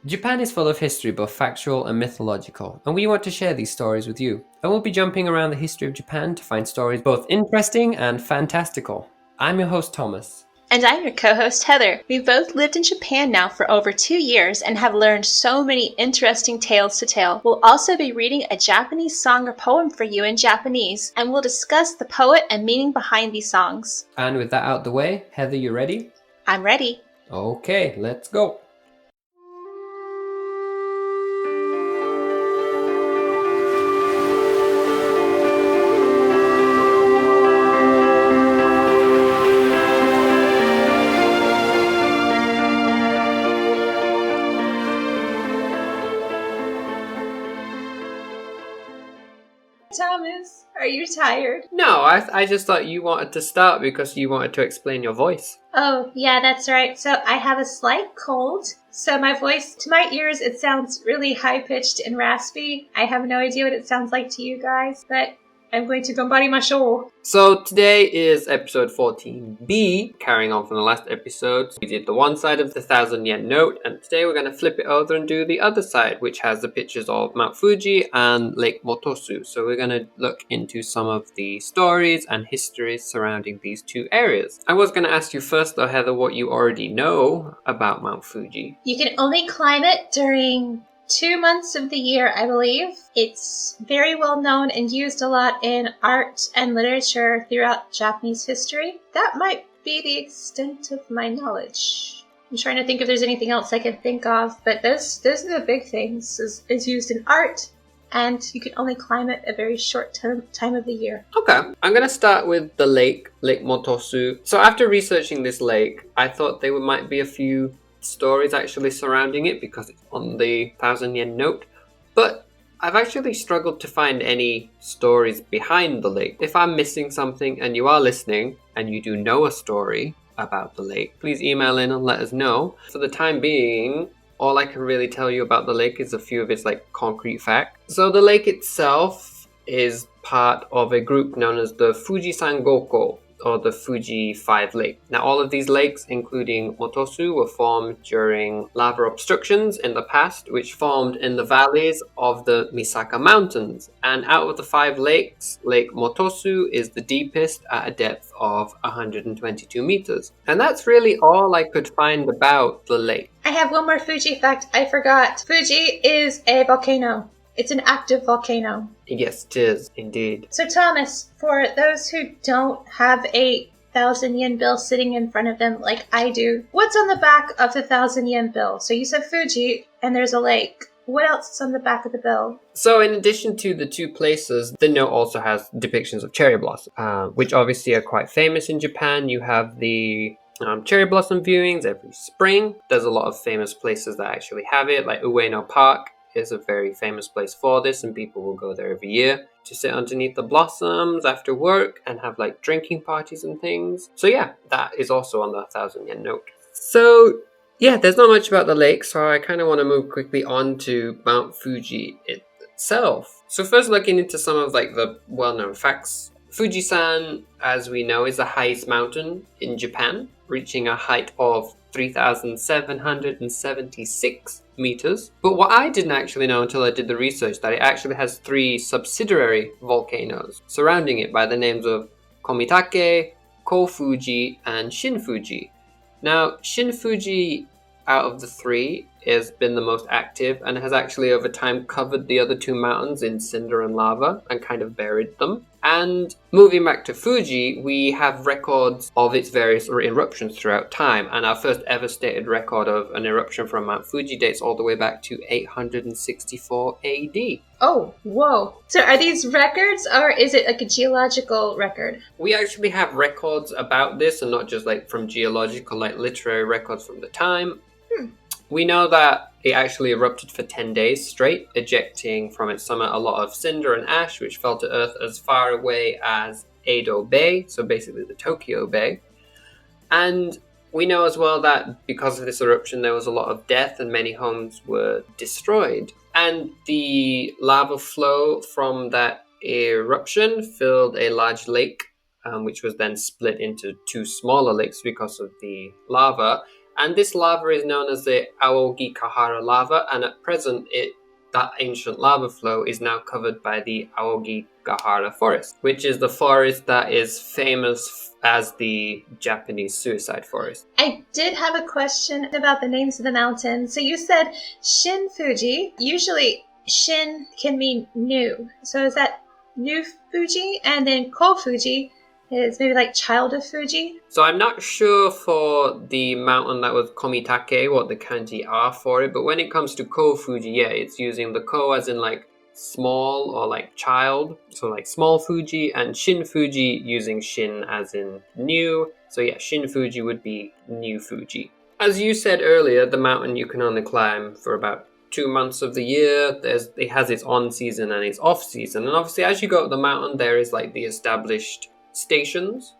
Japan is full of history, both factual and mythological, and we want to share these stories with you. And we'll be jumping around the history of Japan to find stories both interesting and fantastical. I'm your host, Thomas. And I'm your co-host, Heather. We've both lived in Japan now for over 2 years and have learned so many interesting tales to tell. We'll also be reading a Japanese song or poem for you in Japanese, and we'll discuss the poet and meaning behind these songs. And with that out the way, Heather, you ready? I'm ready. Okay, let's go. Thomas, are you tired? No, I just thought you wanted to start because you wanted to explain your voice. Oh, yeah, that's right. So I have a slight cold. So my voice, to my ears, it sounds really high-pitched and raspy. I have no idea what it sounds like to you guys, but I'm going to gambari masho. So today is episode 14B, carrying on from the last episode. We did the one side of the 1,000 yen note, and today we're going to flip it over and do the other side, which has the pictures of Mount Fuji and Lake Motosu. So we're going to look into some of the stories and histories surrounding these two areas. I was going to ask you first though, Heather, what you already know about Mount Fuji. You can only climb it during 2 months of the year, I believe. It's very well known and used a lot in art and literature throughout Japanese history. That might be the extent of my knowledge. I'm trying to think if there's anything else I can think of, but those are the big things. It's used in art, and you can only climb it a very short time of the year. Okay, I'm going to start with the Lake Motosu. So after researching this lake, I thought there might be a few stories actually surrounding it because it's on the 1,000 yen note, but I've actually struggled to find any stories behind the lake. If I'm missing something and you are listening and you do know a story about the lake, please email in and let us know. For the time being, all I can really tell you about the lake is a few of its concrete facts. So the lake itself is part of a group known as the Fuji-san Goko, or the Fuji 5 Lake. Now all of these lakes, including Motosu, were formed during lava obstructions in the past, which formed in the valleys of the Misaka Mountains. And out of the 5 lakes, Lake Motosu is the deepest at a depth of 122 meters. And that's really all I could find about the lake. I have one more Fuji fact I forgot. Fuji is a volcano. It's an active volcano. Yes, it is, indeed. So Thomas, for those who don't have a 1,000 yen bill sitting in front of them like I do, what's on the back of the 1,000 yen bill? So you said Fuji, and there's a lake. What else is on the back of the bill? So in addition to the two places, the note also has depictions of cherry blossom, which obviously are quite famous in Japan. You have the cherry blossom viewings every spring. There's a lot of famous places that actually have it, like Ueno Park is a very famous place for this, and people will go there every year to sit underneath the blossoms after work and have drinking parties and things. So yeah, that is also on the 1,000 yen note. So yeah, there's not much about the lake, so I kind of want to move quickly on to Mount Fuji itself. So first, looking into some of the well-known facts. Fuji-san, as we know, is the highest mountain in Japan, reaching a height of 3,776 meters. But what I didn't actually know until I did the research, that it actually has 3 subsidiary volcanoes surrounding it by the names of Komitake, Kofuji, and Shinfuji. Now, Shinfuji, out of the 3, has been the most active and has actually over time covered the other 2 mountains in cinder and lava and kind of buried them. And moving back to Fuji, we have records of its various eruptions throughout time, and our first ever stated record of an eruption from Mount Fuji dates all the way back to 864 AD. Oh, whoa. So are these records, or is it a geological record? We actually have records about this, and not just from geological, literary records from the time. We know that it actually erupted for 10 days straight, ejecting from its summit a lot of cinder and ash, which fell to earth as far away as Edo Bay, so basically the Tokyo Bay. And we know as well that because of this eruption, there was a lot of death and many homes were destroyed. And the lava flow from that eruption filled a large lake, which was then split into 2 smaller lakes because of the lava. And this lava is known as the Aogi-Kahara lava, and at present that ancient lava flow is now covered by the Aogi-Gahara forest, which is the forest that is famous as the Japanese suicide forest. I did have a question about the names of the mountains. So you said Shin Fuji. Usually Shin can mean new. So is that new Fuji? And then Ko Fuji is maybe like child of Fuji? So I'm not sure for the mountain that was Komitake what the kanji are for it, but when it comes to Ko Fuji, yeah, it's using the Ko as in like small or like child, so like small Fuji, and Shin Fuji using Shin as in new. So yeah, Shin Fuji would be new Fuji. As you said earlier, the mountain you can only climb for about 2 months of the year. It has its on season and its off season, and obviously as you go up the mountain, there is like the established stations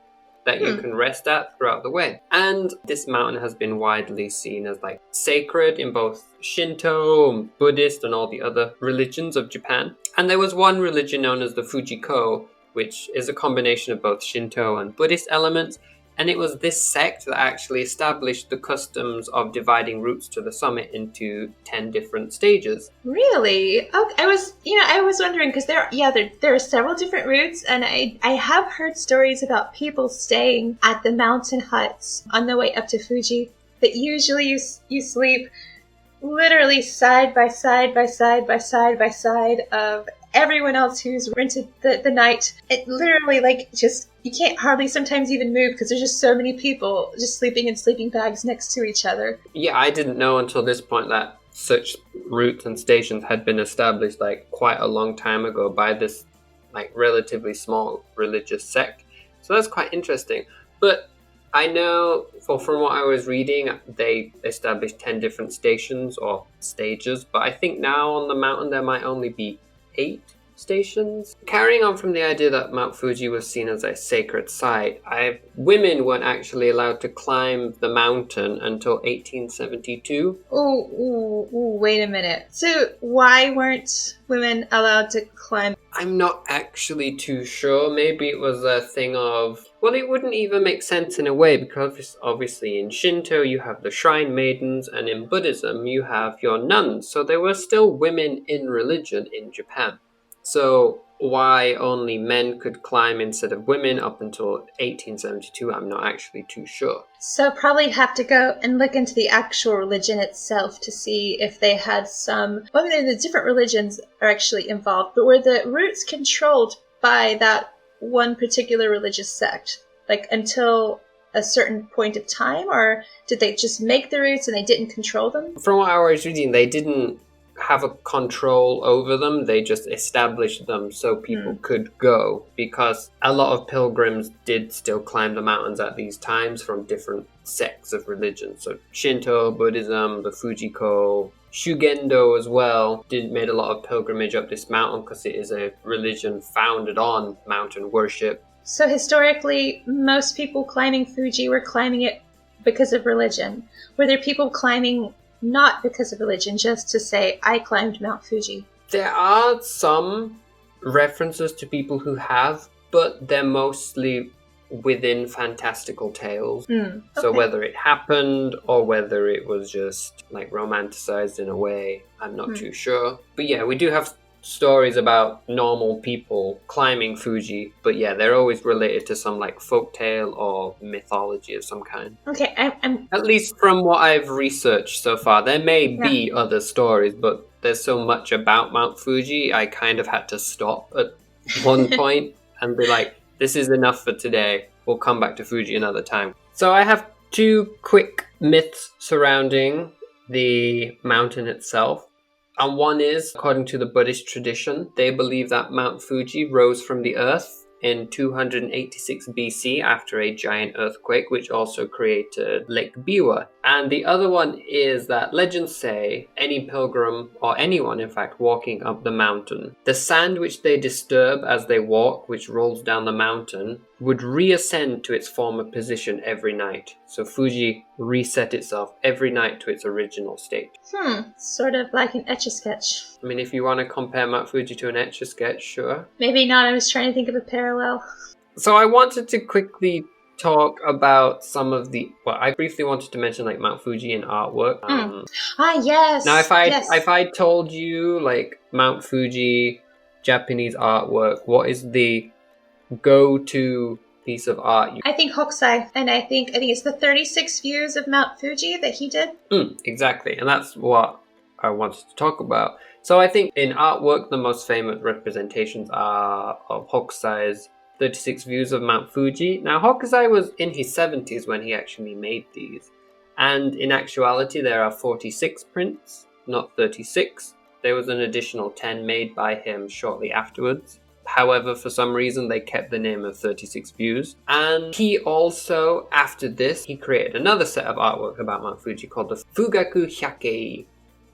that you can rest at throughout the way. And this mountain has been widely seen as like sacred in both Shinto, Buddhist, and all the other religions of Japan. And there was one religion known as the Fujiko, which is a combination of both Shinto and Buddhist elements. And it was this sect that actually established the customs of dividing routes to the summit into 10 different stages. Really? Okay. I was wondering because there are several different routes, and I have heard stories about people staying at the mountain huts on the way up to Fuji. That usually you sleep literally side by side by side by side by side of everyone else who's rented the night. It literally you can't hardly sometimes even move because there's just so many people just sleeping in sleeping bags next to each other. Yeah, I didn't know until this point that such routes and stations had been established like quite a long time ago by this like relatively small religious sect. So that's quite interesting. But I know from what I was reading, they established 10 different stations or stages, but I think now on the mountain there might only be 8 stations. Carrying on from the idea that Mount Fuji was seen as a sacred site, women weren't actually allowed to climb the mountain until 1872. Wait a minute. So why weren't women allowed to climb? I'm not actually too sure. Maybe it was a thing of, well, it wouldn't even make sense in a way because obviously in Shinto you have the shrine maidens and in Buddhism you have your nuns. So there were still women in religion in Japan. So why only men could climb instead of women up until 1872, I'm not actually too sure. So probably have to go and look into the actual religion itself to see if they had the different religions are actually involved, but were the routes controlled by that one particular religious sect, like until a certain point of time, or did they just make the routes and they didn't control them? From what I was reading, they didn't have a control over them. They just established them so people could go, because a lot of pilgrims did still climb the mountains at these times from different sects of religion. So Shinto, Buddhism, the Fujiko, Shugendo as well made a lot of pilgrimage up this mountain because it is a religion founded on mountain worship. So historically, most people climbing Fuji were climbing it because of religion. Were there people climbing not because of religion, just to say, I climbed Mount Fuji? There are some references to people who have, but they're mostly within fantastical tales. Okay. So whether it happened or whether it was just like romanticized in a way, I'm not too sure. But yeah, we do have stories about normal people climbing Fuji, but yeah, they're always related to some like folktale or mythology of some kind. Okay, I'm at least from what I've researched so far. There may be other stories, but there's so much about Mount Fuji, I kind of had to stop at one point and be like, this is enough for today. We'll come back to Fuji another time. So I have 2 quick myths surrounding the mountain itself. And one is, according to the Buddhist tradition, they believe that Mount Fuji rose from the earth in 286 BC after a giant earthquake, which also created Lake Biwa. And the other one is that legends say any pilgrim, or anyone in fact, walking up the mountain, the sand which they disturb as they walk, which rolls down the mountain, would reascend to its former position every night. So Fuji reset itself every night to its original state. Sort of like an Etch-a-Sketch. I mean, if you want to compare Mount Fuji to an Etch-a-Sketch, sure. Maybe not, I was trying to think of a parallel. So I wanted to quickly talk about some of the... Well, I briefly wanted to mention like Mount Fuji and artwork. Yes. Now, Yes. if I told you like Mount Fuji Japanese artwork, what is the go-to piece of art? I think Hokusai, and I think it's the 36 views of Mount Fuji that he did. Exactly, and that's what I wanted to talk about. So I think in artwork, the most famous representations are of Hokusai's 36 views of Mount Fuji. Now, Hokusai was in his 70s when he actually made these. And in actuality, there are 46 prints, not 36. There was an additional 10 made by him shortly afterwards. However, for some reason, they kept the name of 36 views. And he also, after this, he created another set of artwork about Mount Fuji called the Fugaku Hyakei,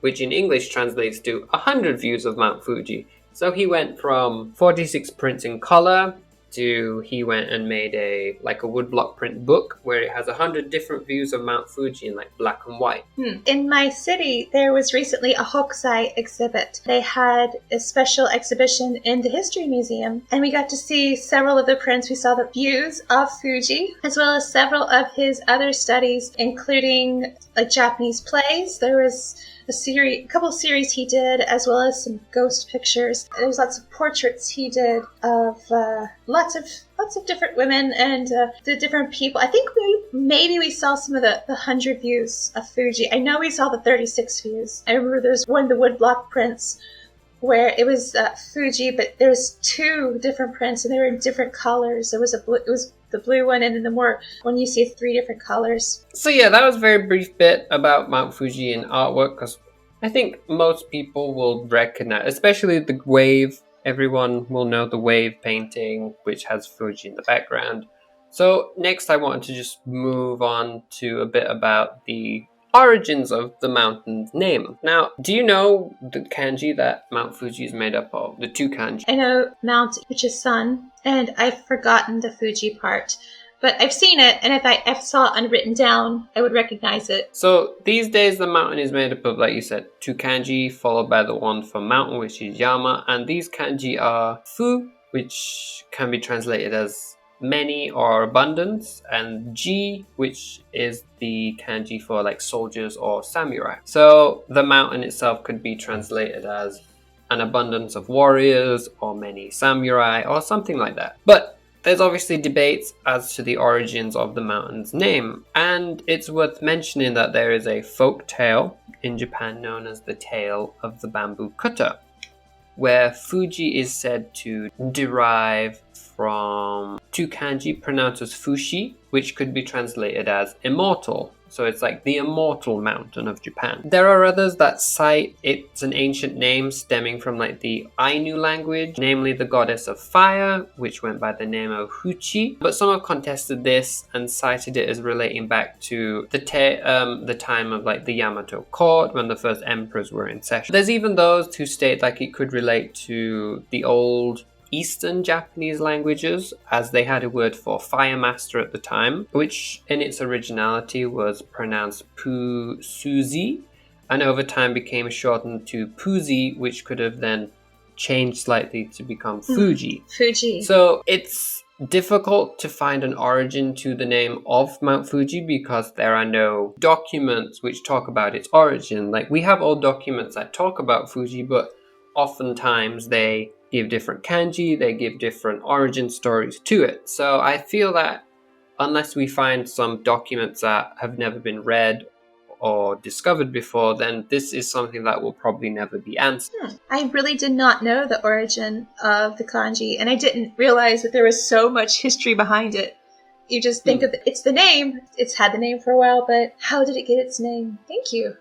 which in English translates to 100 views of Mount Fuji. So he went from 46 prints in color to he went and made a woodblock print book where it has 100 different views of Mount Fuji in like black and white. In my city, there was recently a Hokusai exhibit. They had a special exhibition in the History Museum, and we got to see several of the prints. We saw the views of Fuji, as well as several of his other studies, including Japanese plays. There was a couple of series he did, as well as some ghost pictures. There was lots of portraits he did of lots of different women and the different people. I think maybe we saw some of the 100 views of Fuji. I know we saw the 36 views. I remember there's one of the woodblock prints where it was Fuji, but there's two different prints and they were in different colors. It was the blue one, and then the more when you see 3 different colors. So yeah, that was a very brief bit about Mount Fuji and artwork, because I think most people will recognize, especially the wave. Everyone will know the wave painting, which has Fuji in the background. So next I wanted to just move on to a bit about the origins of the mountain's name. Now, do you know the kanji that Mount Fuji is made up of? The 2 kanji? I know Mount, which is sun, and I've forgotten the Fuji part. But I've seen it, and if I saw it unwritten down, I would recognize it. So these days the mountain is made up of, like you said, 2 kanji, followed by the one for mountain, which is Yama. And these kanji are Fu, which can be translated as many or abundance, and Ji, which is the kanji for like soldiers or samurai. So the mountain itself could be translated as an abundance of warriors or many samurai or something like that. But there's obviously debates as to the origins of the mountain's name, and it's worth mentioning that there is a folk tale in Japan known as the Tale of the Bamboo Cutter, where Fuji is said to derive from 2 kanji pronounced as Fushi, which could be translated as immortal. So it's like the immortal mountain of Japan. There are others that cite it's an ancient name stemming from like the Ainu language, namely the goddess of fire, which went by the name of Huchi. But some have contested this and cited it as relating back to the time of like the Yamato court when the first emperors were in session. There's even those who state like it could relate to the old Eastern Japanese languages, as they had a word for fire master at the time, which in its originality was pronounced Pu-suzi, and over time became shortened to Puzi, which could have then changed slightly to become Fuji. Fuji. So it's difficult to find an origin to the name of Mount Fuji because there are no documents which talk about its origin. Like, we have old documents that talk about Fuji, but oftentimes they give different kanji, they give different origin stories to it. So I feel that unless we find some documents that have never been read or discovered before, then this is something that will probably never be answered. I really did not know the origin of the kanji, and I didn't realize that there was so much history behind it. You just think of it's the name. It's had the name for a while, but how did it get its name? Thank you.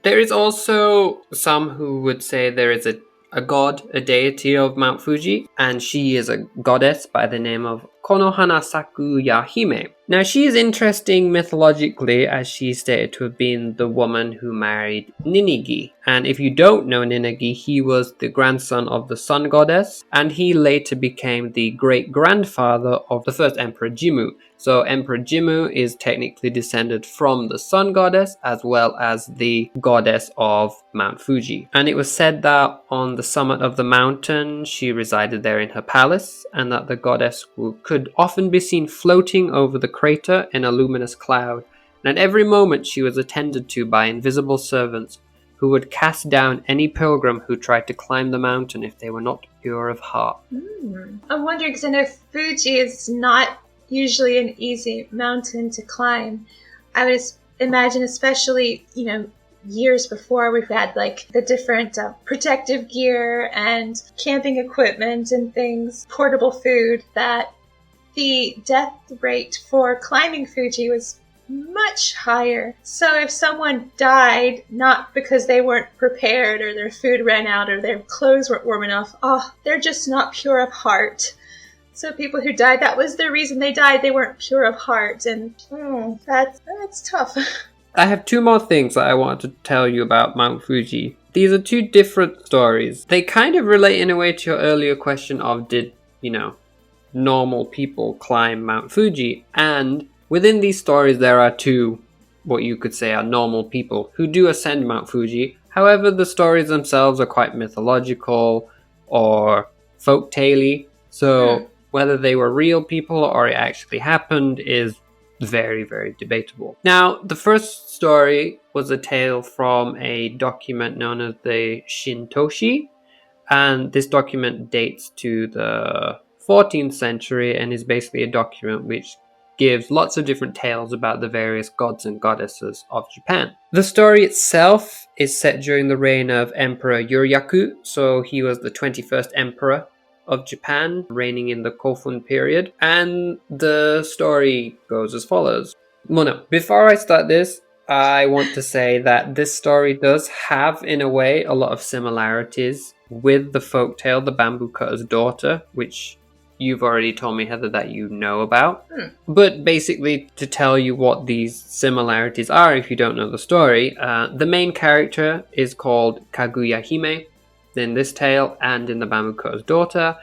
There is also some who would say there is a god, a deity of Mount Fuji, and she is a goddess by the name of Konohana Sakuya Hime. Now, she is interesting mythologically, as she is stated to have been the woman who married Ninigi. And if you don't know Ninigi, he was the grandson of the sun goddess, and he later became the great-grandfather of the first Emperor Jimmu. So Emperor Jimmu is technically descended from the sun goddess as well as the goddess of Mount Fuji. And it was said that on the summit of the mountain, she resided there in her palace, and that the goddess could could often be seen floating over the crater in a luminous cloud, and at every moment she was attended to by invisible servants who would cast down any pilgrim who tried to climb the mountain if they were not pure of heart. I'm wondering, because I know Fuji is not usually an easy mountain to climb. I would imagine, especially, years before, we've had like the different protective gear and camping equipment and things, portable food, that the death rate for climbing Fuji was much higher. So if someone died, not because they weren't prepared or their food ran out or their clothes weren't warm enough, they're just not pure of heart. So people who died, that was the reason they died. They weren't pure of heart. And that's tough. I have two more things that I want to tell you about Mount Fuji. These are two different stories. They kind of relate in a way to your earlier question of did, normal people climb Mount Fuji? And within these stories, there are two, what you could say are normal people who do ascend Mount Fuji. However, the stories themselves are quite mythological or folk-tale-y. So whether they were real people or it actually happened is very, very debatable. Now, the first story was a tale from a document known as the Shintoshi, and this document dates to the 14th century and is basically a document which gives lots of different tales about the various gods and goddesses of Japan. The story itself is set during the reign of Emperor Yuryaku, so he was the 21st emperor of Japan, reigning in the Kofun period, and the story goes as follows. Well, no, before I start this, I want to say that this story does have, in a way, a lot of similarities with the folktale The Bamboo Cutter's Daughter, which you've already told me, Heather, that you know about. But basically, to tell you what these similarities are, if you don't know the story, the main character is called Kaguya Hime in this tale and in The Bamboo Cutter's Daughter,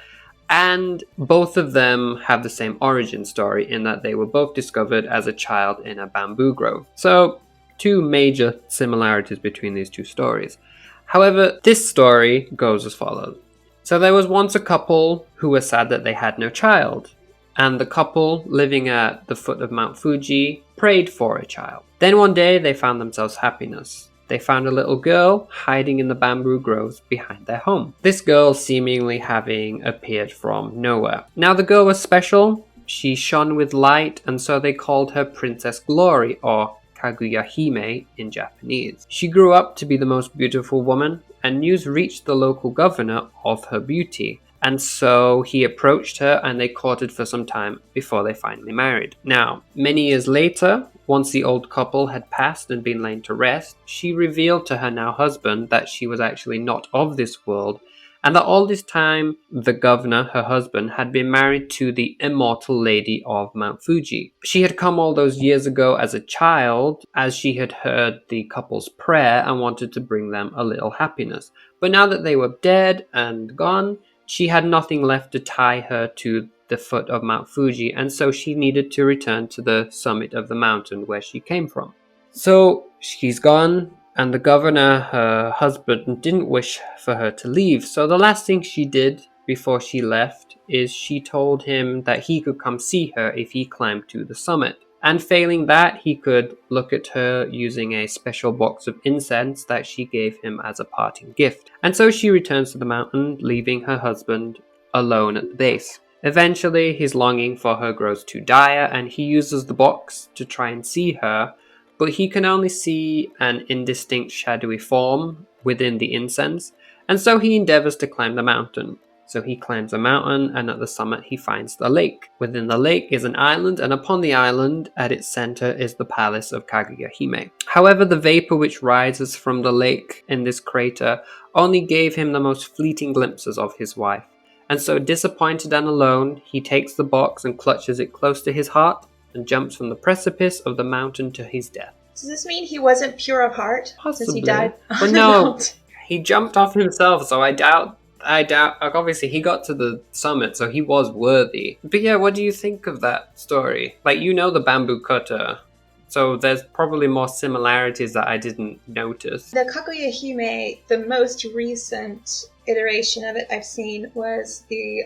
and both of them have the same origin story in that they were both discovered as a child in a bamboo grove. So, two major similarities between these two stories. However, this story goes as follows. So there was once a couple who were sad that they had no child, and the couple living at the foot of Mount Fuji prayed for a child. Then one day they found themselves happiness. They found a little girl hiding in the bamboo groves behind their home. This girl seemingly having appeared from nowhere. Now the girl was special. She shone with light, and so they called her Princess Glory, or Kaguya Hime in Japanese. She grew up to be the most beautiful woman, and news reached the local governor of her beauty. And so he approached her and they courted for some time before they finally married. Now, many years later, once the old couple had passed and been laid to rest, she revealed to her now husband that she was actually not of this world, and that all this time the governor, her husband, had been married to the immortal lady of Mount Fuji. She had come all those years ago as a child, as she had heard the couple's prayer and wanted to bring them a little happiness. But now that they were dead and gone, she had nothing left to tie her to the foot of Mount Fuji, and so she needed to return to the summit of the mountain where she came from. So she's gone, and the governor, her husband, didn't wish for her to leave. So the last thing she did before she left is she told him that he could come see her if he climbed to the summit. And failing that, he could look at her using a special box of incense that she gave him as a parting gift. And so she returns to the mountain, leaving her husband alone at the base. Eventually, his longing for her grows too dire, and he uses the box to try and see her, but he can only see an indistinct shadowy form within the incense, and so he endeavors to climb the mountain. So he climbs a mountain, and at the summit he finds the lake. Within the lake is an island, and upon the island, at its center, is the palace of Kaguya Hime. However, the vapor which rises from the lake in this crater only gave him the most fleeting glimpses of his wife. And so, disappointed and alone, he takes the box and clutches it close to his heart, and jumps from the precipice of the mountain to his death. Does this mean he wasn't pure of heart? Possibly. Since he died? But no, he jumped off himself, so I doubt, like, obviously he got to the summit, so he was worthy. But yeah, what do you think of that story? Like, you know the bamboo cutter, so there's probably more similarities that I didn't notice. The Kaguya Hime, the most recent iteration of it I've seen was the,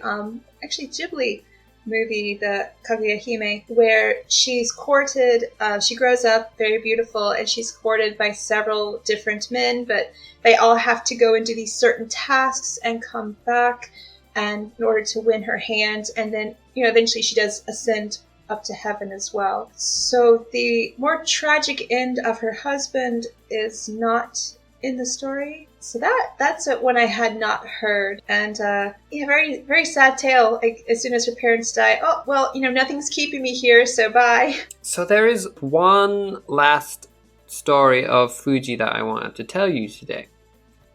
actually Ghibli movie, the Kaguya Hime, where she's courted, she grows up very beautiful, and she's courted by several different men, but they all have to go and do these certain tasks and come back and in order to win her hand, and then, eventually she does ascend up to heaven as well. So the more tragic end of her husband is not in the story. So that's one I had not heard. And very, very sad tale. Like, as soon as her parents die, oh, well, nothing's keeping me here, so bye. So there is one last story of Fuji that I wanted to tell you today.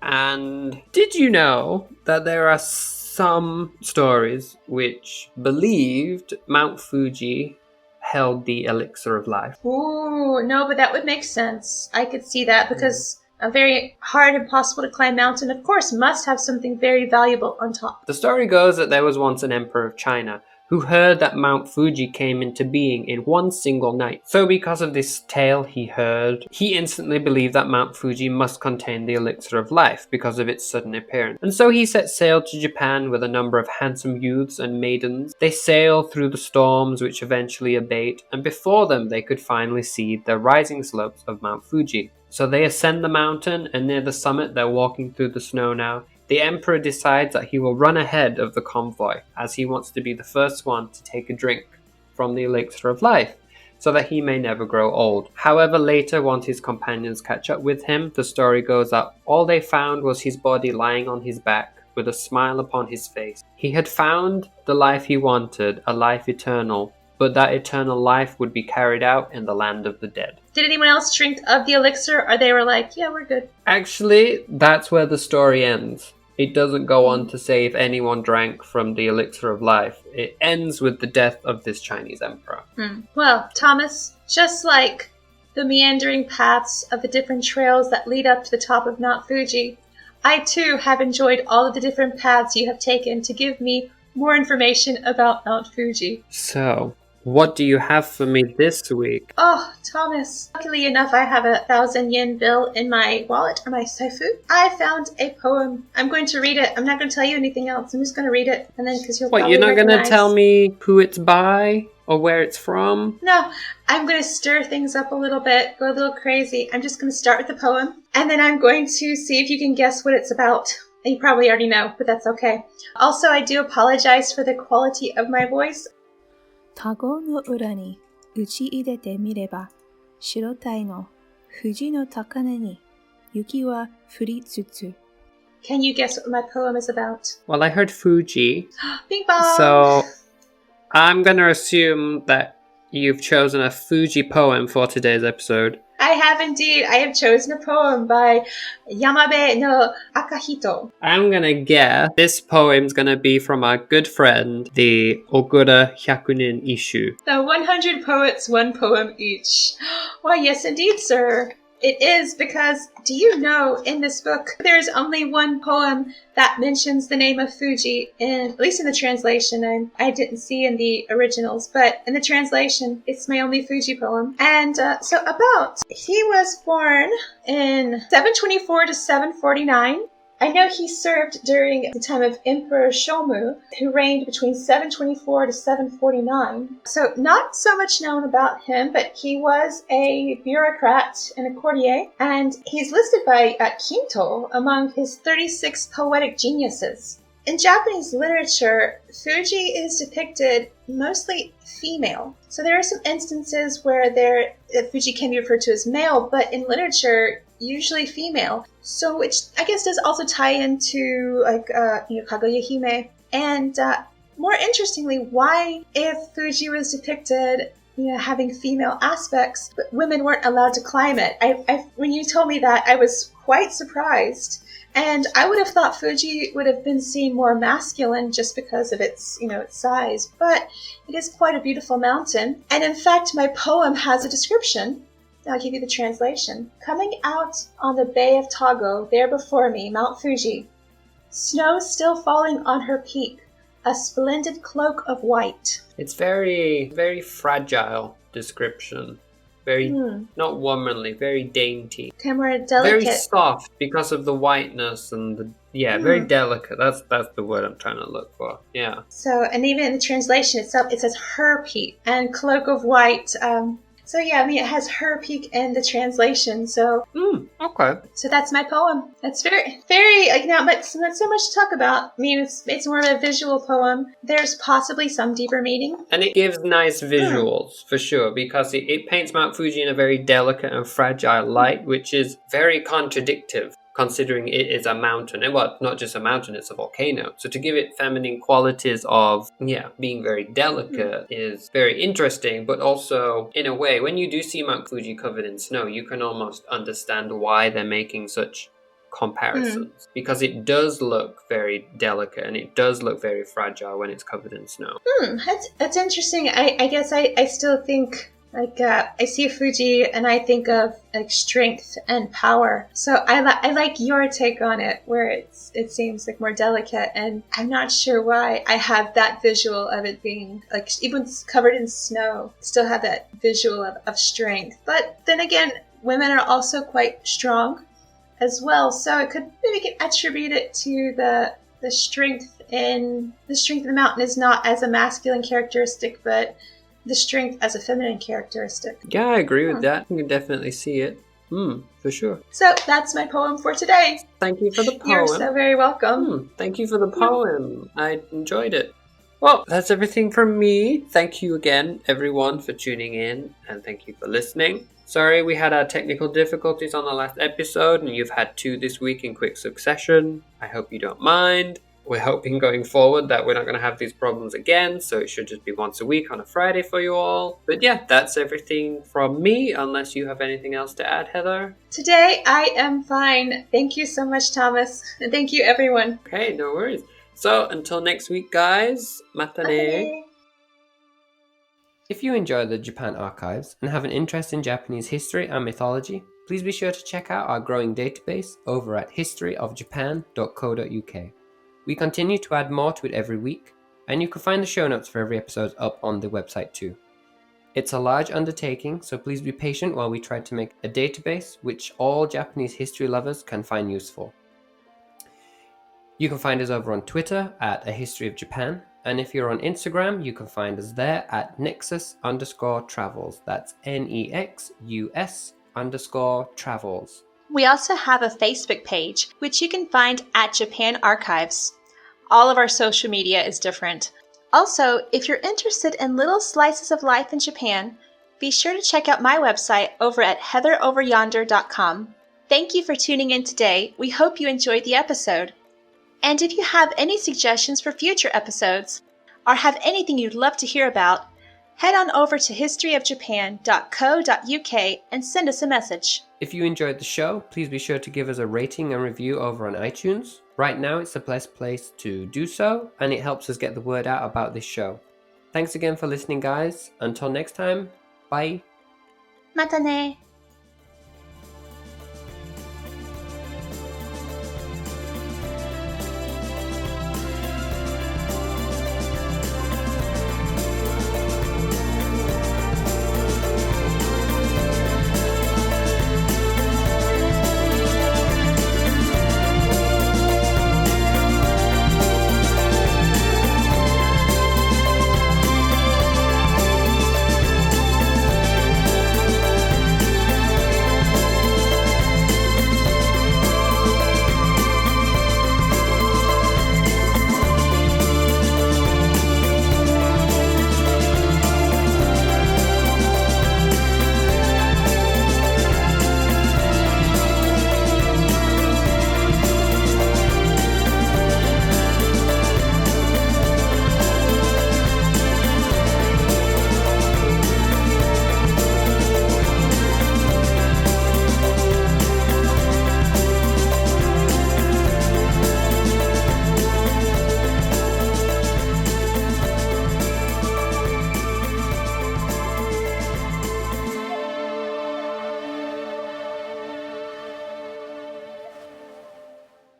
And did you know that there are some stories which believed Mount Fuji held the elixir of life? Ooh, no, but that would make sense. I could see that because a very hard, impossible to climb mountain, of course, must have something very valuable on top. The story goes that there was once an emperor of China who heard that Mount Fuji came into being in one single night. So because of this tale he heard, he instantly believed that Mount Fuji must contain the elixir of life because of its sudden appearance. And so he set sail to Japan with a number of handsome youths and maidens. They sail through the storms which eventually abate, and before them they could finally see the rising slopes of Mount Fuji. So they ascend the mountain, and near the summit they're walking through the snow now. The emperor decides that he will run ahead of the convoy, as he wants to be the first one to take a drink from the elixir of life, so that he may never grow old. However, later, once his companions catch up with him, the story goes that all they found was his body lying on his back, with a smile upon his face. He had found the life he wanted, a life eternal, but that eternal life would be carried out in the land of the dead. Did anyone else drink of the elixir, or they were like, yeah, we're good? Actually, that's where the story ends. It doesn't go on to say if anyone drank from the elixir of life. It ends with the death of this Chinese emperor. Well, Thomas, just like the meandering paths of the different trails that lead up to the top of Mount Fuji, I too have enjoyed all of the different paths you have taken to give me more information about Mount Fuji. So, what do you have for me this week? Oh, Thomas. Luckily enough, I have a 1,000 yen bill in my wallet, or my saifu. I found a poem. I'm going to read it. I'm not going to tell you anything else. I'm just going to read it, and then because you'll What, probably you're not going to recognize... tell me who it's by or where it's from? No, I'm going to stir things up a little bit, go a little crazy. I'm just going to start with the poem, and then I'm going to see if you can guess what it's about. You probably already know, but that's okay. Also, I do apologize for the quality of my voice. 田子の裏に打ち入れてみれば、白鯛の富士の高根に雪は降りつつ。Can you guess what my poem is about? Well, I heard Fuji. Bing bong! So, I'm going to assume that you've chosen a Fuji poem for today's episode. I have indeed. I have chosen a poem by Yamabe no Akahito. I'm gonna guess this poem's gonna be from our good friend, the Ogura Hyakunin Isshu. The 100 poets, one poem each. Why, yes indeed, sir. It is because, do you know, in this book, there is only one poem that mentions the name of Fuji, at least in the translation. I didn't see in the originals, but in the translation, it's my only Fuji poem. And he was born in 724 to 749. I know he served during the time of Emperor Shomu, who reigned between 724 to 749. So not so much known about him, but he was a bureaucrat and a courtier, and he's listed by Kinto among his 36 poetic geniuses. In Japanese literature, Fuji is depicted mostly female. So there are some instances where Fuji can be referred to as male, but in literature, usually female. So which I guess does also tie into Kaguya Hime. And more interestingly, why if Fuji was depicted having female aspects, but women weren't allowed to climb it? When you told me that, I was quite surprised. And I would have thought Fuji would have been seen more masculine just because of its size. But it is quite a beautiful mountain. And in fact, my poem has a description. I'll give you the translation. Coming out on the Bay of Tago, there before me, Mount Fuji. Snow still falling on her peak, a splendid cloak of white. It's very, very fragile description. Very, not womanly, very dainty. Kind of more Very delicate. soft because of the whiteness and the, very delicate. That's the word I'm trying to look for. Yeah. So, and even in the translation itself, it says her peak and cloak of white. So yeah, I mean, it has her peak in the translation. So, Okay. so that's my poem. That's very like now, but not so much to talk about. I mean, it's more of a visual poem. There's possibly some deeper meaning, And it gives nice visuals for sure, because it paints Mount Fuji in a very delicate and fragile light, which is very contradictive considering it is a mountain. And well, not just a mountain, it's a volcano. So to give it feminine qualities of, being very delicate is very interesting. But also, in a way, when you do see Mount Fuji covered in snow, you can almost understand why they're making such comparisons, because it does look very delicate and it does look very fragile when it's covered in snow. That's interesting. I guess I still think like I see Fuji and I think of like strength and power. So I like your take on it, where it seems like more delicate, and I'm not sure why I have that visual of it being like even covered in snow, still have that visual of strength. But then again, women are also quite strong as well, so it could maybe can attribute it to the strength in the strength of the mountain is not as a masculine characteristic, but the strength as a feminine characteristic. Yeah, I agree with that. You can definitely see it. For sure. So that's my poem for today. Thank you for the poem. You're so very welcome. Thank you for the poem. I enjoyed it. Well, that's everything from me. Thank you again, everyone, for tuning in, and thank you for listening. Sorry we had our technical difficulties on the last episode, and you've had 2 this week in quick succession. I hope you don't mind. We're hoping going forward that we're not going to have these problems again, so it should just be once a week on a Friday for you all. But yeah, that's everything from me, unless you have anything else to add, Heather. Today I am fine. Thank you so much, Thomas. And thank you, everyone. Okay, no worries. So until next week, guys, matane. If you enjoy the Japan Archives and have an interest in Japanese history and mythology, please be sure to check out our growing database over at historyofjapan.co.uk. We continue to add more to it every week, and you can find the show notes for every episode up on the website too. It's a large undertaking, so please be patient while we try to make a database which all Japanese history lovers can find useful. You can find us over on Twitter at A History of Japan, and if you're on Instagram, you can find us there at nexus_travels. That's NEXUS_travels. We also have a Facebook page, which you can find at Japan Archives. All of our social media is different. Also, if you're interested in little slices of life in Japan, be sure to check out my website over at heatheroveryonder.com. Thank you for tuning in today. We hope you enjoyed the episode. And if you have any suggestions for future episodes, or have anything you'd love to hear about, head on over to historyofjapan.co.uk and send us a message. If you enjoyed the show, please be sure to give us a rating and review over on iTunes. Right now, it's the best place to do so, and it helps us get the word out about this show. Thanks again for listening, guys. Until next time, bye. またね。